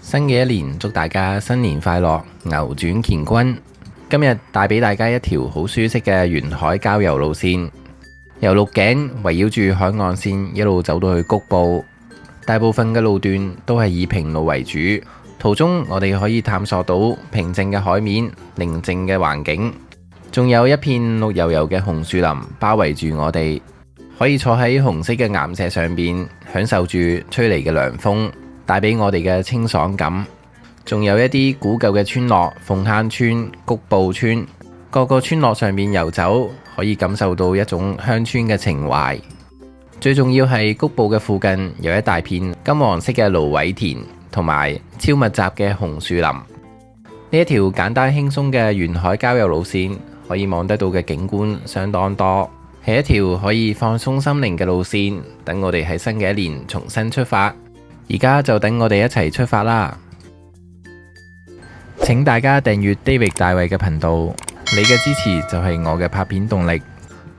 新嘅一年，祝大家新年快樂，牛轉乾坤。今日帶俾大家一條好舒適嘅沿海郊遊路線，由鹿頸圍繞住海岸線一路走到去谷埔。大部分嘅路段都係以平路為主，途中我哋可以探索到平靜嘅海面、寧靜嘅環境，仲有一片綠油油嘅紅樹林包圍住我哋，可以坐喺紅色嘅岩石上邊，享受住吹嚟嘅涼風，帶俾我哋嘅清爽感。仲有一啲古舊嘅村落，鳳坑村、谷埔村，各個村落上面遊走，可以感受到一種鄉村嘅情懷。最重要係谷埔嘅附近有一大片金黃色嘅蘆葦田，同埋超密集嘅紅樹林。呢一條簡單輕鬆嘅沿海郊遊路線，可以望得到嘅景觀相當多，係一條可以放鬆心靈嘅路線。等我哋喺新嘅一年重新出發，而家就等我哋一齊出發啦！請大家訂閱 David 大衛嘅頻道，你嘅支持就係我嘅拍片動力。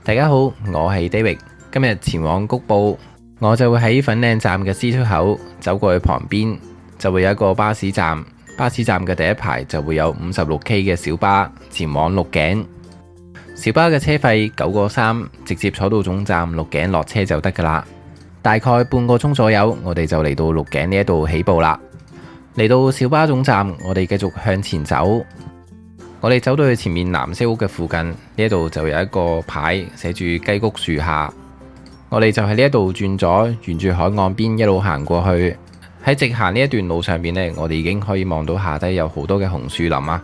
大家好，我係 David， 今日前往谷埔，我就會喺粉嶺站嘅 C 出口走過去旁邊，就會有一個巴士站。巴士站嘅第一排就會有 56K 嘅小巴前往鹿頸。小巴嘅車費9個3，直接坐到總站鹿頸落車就得噶啦。大概半個鐘左右，我哋就嚟到鹿頸呢一度起步啦。嚟到小巴總站，我哋繼續向前走。我哋走到去前面藍色屋嘅附近，呢一度就有一個牌寫住雞谷樹下。我哋就喺呢一度轉咗，沿住海岸邊一路行過去。喺直行呢一段路上面呢，我哋已經可以望到下低有好多嘅紅樹林啊。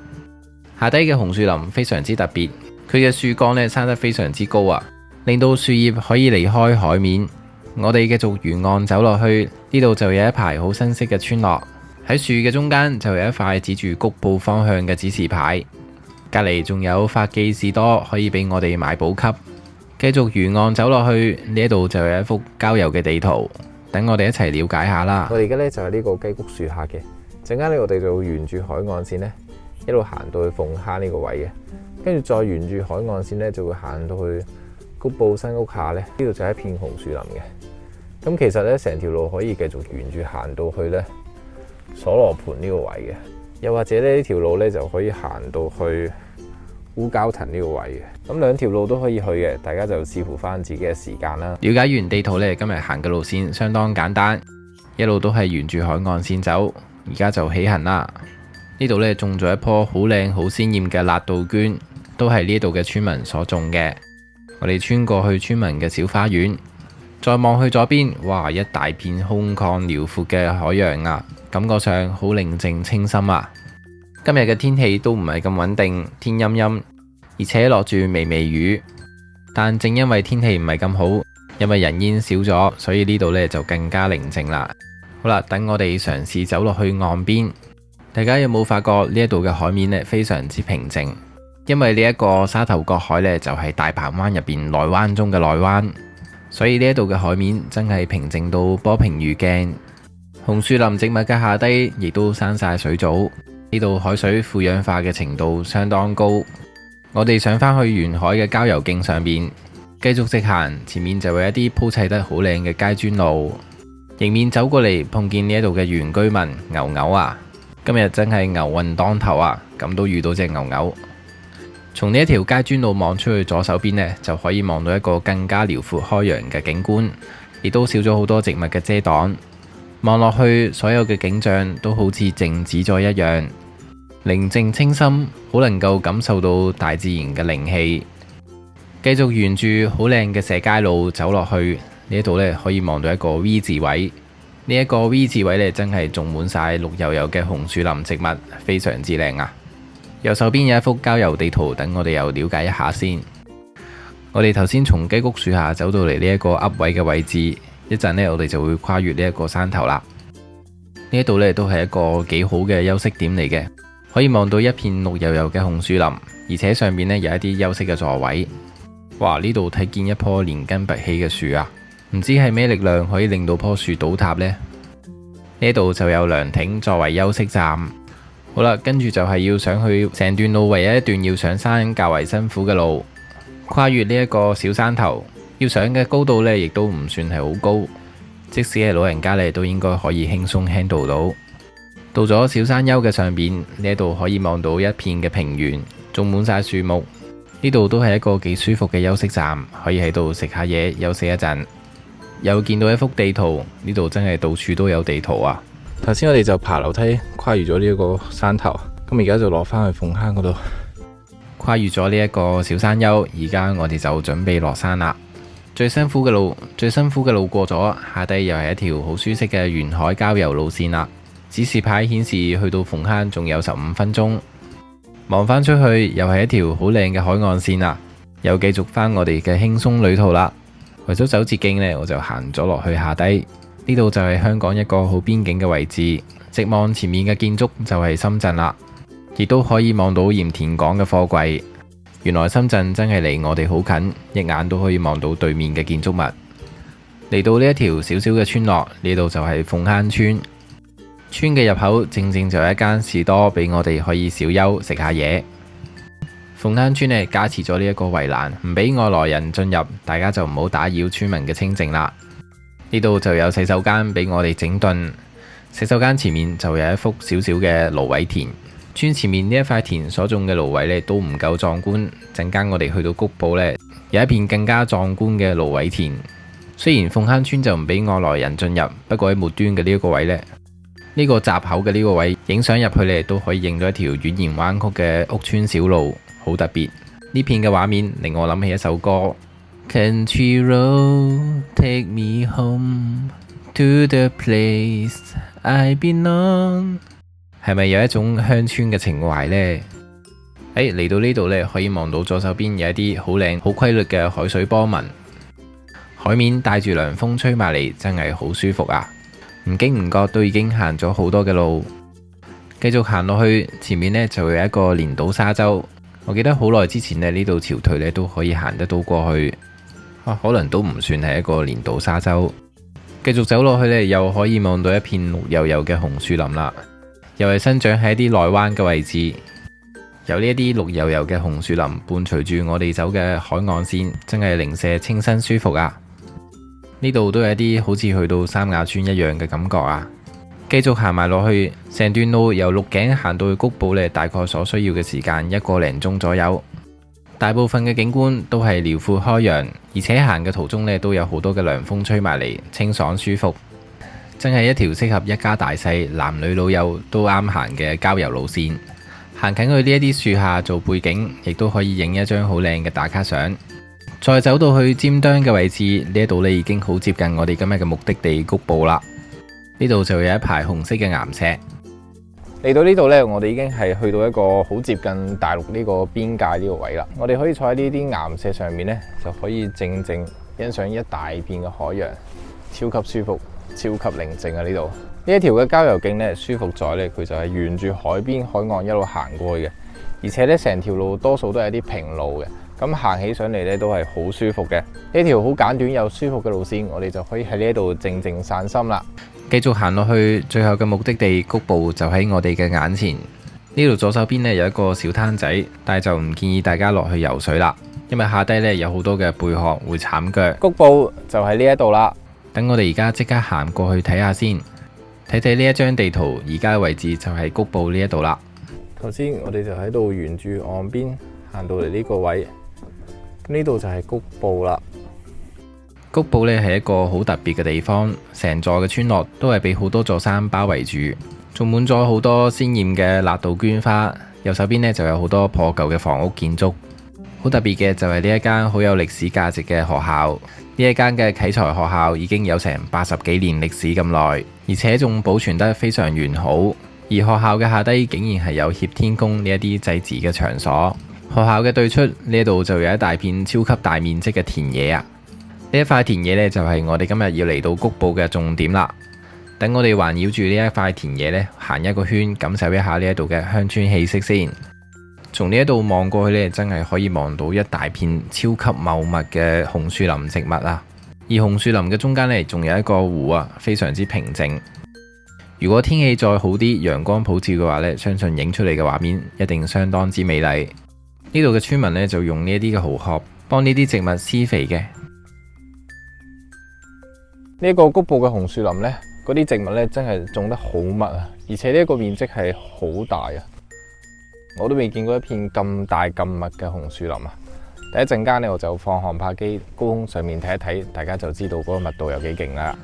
下低嘅紅樹林非常之特別，佢嘅樹幹呢生得非常之高啊，令到樹葉可以離開海面。我哋繼續沿岸走落去，呢度就有一排好新式嘅村落。喺樹嘅中間就有一塊指住谷埔方向嘅指示牌，隔籬仲有發記士多可以俾我哋買補給。繼續沿岸走落去，呢一度就有一幅郊遊嘅地圖，等我哋一齊了解下啦。我哋而家呢就係呢個雞谷樹下嘅，陣間呢我哋就會沿住海岸線呢一路行到去鳳坑呢個位嘅，跟住再沿住海岸線呢就會行到去谷埔新屋下呢，呢度就係一片紅樹林嘅。咁其實呢成條路可以繼續沿住行到去呢鎖羅盆呢個位嘅，又或者呢條路呢就可以行到去烏蛟騰呢個位嘅。咁兩條路都可以去嘅，大家就視乎翻自己嘅時間啦。了解完地圖呢，今日行嘅路線相當簡單，一路都係沿住海岸線走。而家就起行啦。呢度呢種咗一棵好靚好鮮豔嘅辣杜鵑，都係呢度嘅村民所種嘅。我哋穿過去村民嘅小花園，再望去左邊，哇！一大片空曠遼闊嘅海洋啊，感覺上好寧靜清新啊。今日嘅天氣都唔係咁穩定，天陰陰，而且落住微微雨。但正因為天氣唔係咁好，因為人煙少咗，所以呢度呢就更加寧靜啦。好啦，等我哋嘗試走落去岸邊。大家有冇發覺呢一度嘅海面呢非常之平靜？因為呢一個沙頭角海呢，就係大鵬灣入邊內灣中嘅內灣，所以呢一度嘅海面真係平靜到波平如鏡。紅樹林植物嘅下低亦都生晒水藻，呢度海水富氧化嘅程度相當高。我哋上返去沿海嘅郊遊徑上邊，繼續直行，前面就會有一啲鋪砌得好靚嘅街磚路。迎面走過嚟，碰見呢一度嘅原居民牛牛啊！今日真係牛運當頭啊！咁都遇到隻牛牛。從呢一條街磚路望出去左手邊呢，就可以望到一個更加遼闊開揚嘅景觀，亦都少咗好多植物嘅遮擋。望落去，所有嘅景象都好似靜止咗一樣，寧靜清新，好能夠感受到大自然嘅靈氣。繼續沿住好靚嘅石階路走落去，呢度呢可以望到一個 V 字位。呢一個 V 字位呢，真係種滿晒綠油油嘅紅樹林植物，非常之靚啊！右手邊有一幅郊遊地圖，等我哋又了解一下先。我哋頭先從雞谷樹下走到嚟呢一個噏位嘅位置，一陣呢，我哋就會跨越呢一個山頭啦。呢一度呢，都係一個幾好嘅休息點嚟嘅，可以望到一片綠油油嘅紅樹林，而且上面呢有一啲休息嘅座位。哇！呢度睇見一棵連根拔起嘅樹啊，唔知係咩力量可以令到棵樹倒塌呢？呢度就有涼亭作為休息站。好啦，跟住就係要上去成段路唯一一段要上山較為辛苦嘅路，跨越呢一個小山頭，要上嘅高度呢亦都唔算係好高，即使係老人家呢都應該可以輕鬆 handle 到。到咗小山丘嘅上邊，呢度可以望到一片嘅平原，種滿晒樹木。呢度都係一個幾舒服嘅休息站，可以喺度食下嘢，休息一陣。又見到一幅地圖，呢度真係到處都有地圖啊！頭先我哋就爬樓梯跨越咗呢一個山頭，咁而家就落返去鳳坑嗰度。跨越咗呢一個小山丘，而家我哋就準備落山啦。最辛苦嘅路過咗，下低又係一條好舒適嘅沿海郊遊路線啦。指示牌顯示去到鳳坑仲有15分鐘。望返出去又係一條好靚嘅海岸線啦，又繼續返我哋嘅輕鬆旅途啦。為咗走捷徑呢，我就行咗落去下低。呢度就係香港一個好邊境嘅位置，直望前面嘅建築就係深圳啦，亦都可以望到鹽田港嘅貨櫃。原來深圳真係離我哋好近，一眼都可以望到對面嘅建築物。嚟到呢一條小小嘅村落，呢度就係鳳坑村。村嘅入口正正就有一間士多俾我哋可以小休食下嘢。鳳坑村呢，加設咗呢一個圍欄，唔俾外來人進入，大家就唔好打擾村民嘅清靜啦。呢度就有洗手間俾我哋整頓。洗手間前面就有一幅小小嘅蘆葦田。村前面呢一塊田所種嘅蘆葦呢，都唔夠壯觀，陣間我哋去到谷埔呢，有一片更加壯觀嘅蘆葦田。雖然鳳坑村就唔俾外來人進入，不過喺末端嘅呢一個位呢，呢個閘口嘅呢個位影相入去呢，都可以影到一條蜿蜒彎曲嘅屋村小路，好特別。呢片嘅畫面令我諗起一首歌。Country road, take me home to the place I belong。係咪有一種鄉村嘅情懷呢？嚟到呢度呢，可以望到左手邊有一啲好靚、好規律嘅海水波紋，海面帶住涼風吹埋嚟，真係好舒服啊！唔經唔覺都已經行咗好多嘅路，繼續行落去，前面呢就有一個連島沙洲。我記得好耐之前呢度潮退呢都可以行得到過去，可能都唔算係一個連島沙洲。繼續走落去呢，又可以望到一片綠油油嘅紅樹林啦，又係生長喺一啲內灣嘅位置。有呢一啲綠油油嘅紅樹林伴隨住我哋走嘅海岸線，真係零舍清新舒服啊！呢度都有一啲好似去到三亞村一樣嘅感覺啊！繼續行埋落去，成段路由鹿頸行到去谷埔呢，大概所需要嘅時間1個零鐘左右。大部分嘅景觀都係遼闊開揚，而且行嘅途中呢，都有好多嘅涼風吹埋嚟，清爽舒服，真係一條適合一家大細、男女老幼都啱行嘅郊遊路線。行近去呢一啲樹下做背景，亦都可以影一張好靚嘅打卡相。再走到去尖端嘅位置，呢一度呢已經好接近我哋今日嘅目的地谷埔啦。呢度就有一排紅色嘅岩石。嚟到呢度呢，我哋已經係去到一個好接近大陸呢個邊界呢個位啦。我哋可以坐喺呢啲岩石上面呢，就可以靜靜欣賞一大片嘅海洋，超級舒服，超級寧靜啊！呢度呢一條嘅郊遊徑呢，舒服在呢，佢就係沿住海邊海岸一路行過去嘅，而且呢，成條路多數都係啲平路嘅，咁行起上嚟呢，都係好舒服嘅。呢條好簡短又舒服嘅路線，我哋就可以喺呢度靜靜散心啦。繼續行落去，最後嘅目的地谷埔就喺我哋嘅眼前。呢度左手邊呢有一個小灘仔，但係就唔建議大家落去游水啦，因為下低呢有好多嘅貝殼會慘腳。谷埔就喺呢一度啦。等我哋而家即刻行過去睇下先，睇睇呢一張地圖，而家嘅位置就係谷埔呢一度啦。頭先我哋就喺度沿住岸邊行到嚟呢個位，呢度就係谷埔啦。谷埔呢係一個好特別嘅地方，成座嘅村落都係被好多座山包圍住，種滿咗好多鮮豔嘅辣杜鵑花。右手邊呢就有好多破舊嘅房屋建築。好特別嘅就係呢一間好有歷史價值嘅學校。呢一間嘅啟才學校已經有成80幾年歷史咁耐，而且仲保存得非常完好。而學校嘅下低竟然係有協天宮呢一啲祭祀嘅場所。學校嘅對出呢度就有一大片超級大面積嘅田野啊！呢一塊田野呢，就係我哋今日要嚟到谷埔嘅重點啦。等我哋環繞住呢一塊田野呢，行一個圈，感受一下呢一度嘅鄉村氣息先。從呢一度望過去呢，真係可以望到一大片超級茂密嘅紅樹林植物啊！而紅樹林嘅中間呢，仲有一個湖啊，非常之平靜。如果天氣再好啲，陽光普照嘅話呢，相信影出嚟嘅畫面一定相當之美麗。呢度嘅村民呢，就用呢一啲嘅蠔殼幫呢啲植物施肥嘅。呢個谷埔嘅紅樹林呢，嗰啲植物呢真係種得好密啊，而且呢一個面積係好大啊！我都未見過一片咁大咁密嘅紅樹林啊！第一陣間呢，我就放航拍機高空上面睇一睇，大家就知道嗰個密度有幾勁啦。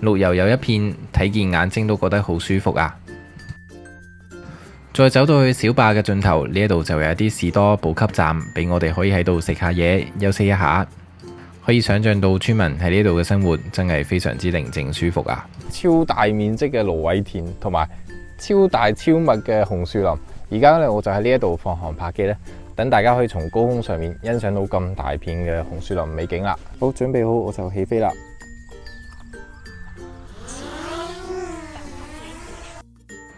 綠油油一片，睇見眼睛都覺得好舒服啊！再走到去小壩嘅盡頭，呢一度就有一啲士多補給站，俾我哋可以喺度食下嘢，休息一下。可以想象到村民喺呢度嘅生活真係非常之寧靜舒服啊！超大面積嘅蘆葦田同埋超大超密嘅紅樹林，而家呢，我就喺呢一度放航拍機呢，等大家可以從高空上面欣賞到咁大片嘅紅樹林美景啦。好，準備好我就起飛啦！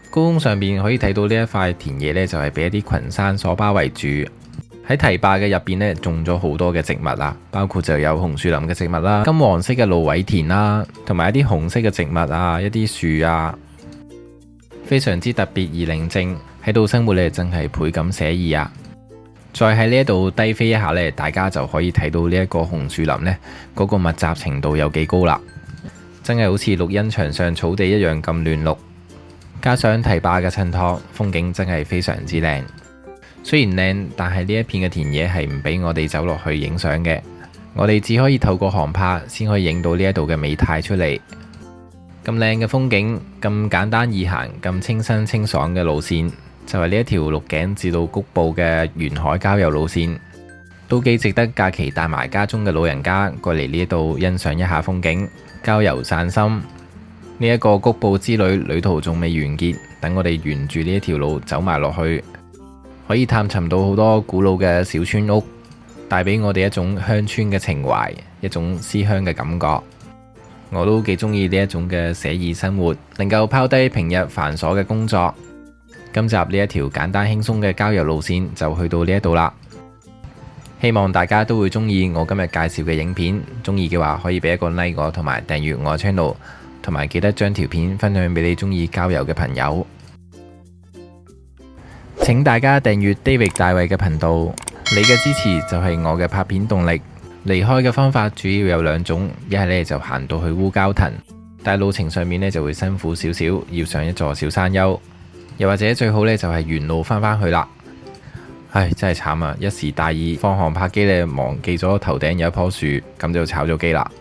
高空上面可以睇到呢一塊田野呢，就係俾一啲群山所包圍住。喺堤壩嘅入邊呢，種咗好多嘅植物啊，包括就有紅樹林嘅植物啦、金黃色嘅蘆葦田啦，同埋一啲紅色嘅植物啊，一啲樹啊，非常之特別而寧靜。喺度生活呢，真係倍感寫意啊！再喺呢一度低飛一下呢，大家就可以睇到呢一個紅樹林呢，嗰個密集程度有幾高啦，真係好似綠茵場上草地一樣咁嫩綠。加上堤壩嘅襯托，風景真係非常之靚。雖然靚，但係呢一片嘅田野係唔俾我哋走落去影相嘅，我哋只可以透過航拍先可以影到呢一度嘅美態出嚟。咁靚嘅風景，咁簡單易行，咁清新清爽嘅路線，就係呢一條鹿頸至到谷部嘅沿海郊遊路線，都幾值得假期帶埋家中嘅老人家過嚟呢度欣賞一下風景，郊遊散心。呢一個谷部之旅途仲未完結，等我哋沿住呢一條路走埋落去，可以探尋到好多古老嘅小村屋，帶俾我哋一種鄉村嘅情懷，一種思鄉嘅感覺。我都幾中意呢一種嘅寫意生活，能夠拋低平日繁瑣嘅工作。今集呢一條簡單輕鬆嘅郊遊路線就去到呢一度啦。希望大家都會中意我今日介紹嘅影片，中意嘅話可以俾一個 like 我，同埋訂閱我 channel， 同埋記得將條片分享俾你中意郊遊嘅朋友。請大家訂閱 David 大衛嘅頻道，你嘅支持就係我嘅拍片動力。離開嘅方法主要有兩種，一係呢就行到去烏蛟騰，但係路程上面呢就會辛苦少少，要上一座小山丘，又或者最好呢就係原路返去啦。唉，真係慘啊！一時大意放航拍機呢，忘記咗頭頂有一棵樹，咁就炒咗機啦。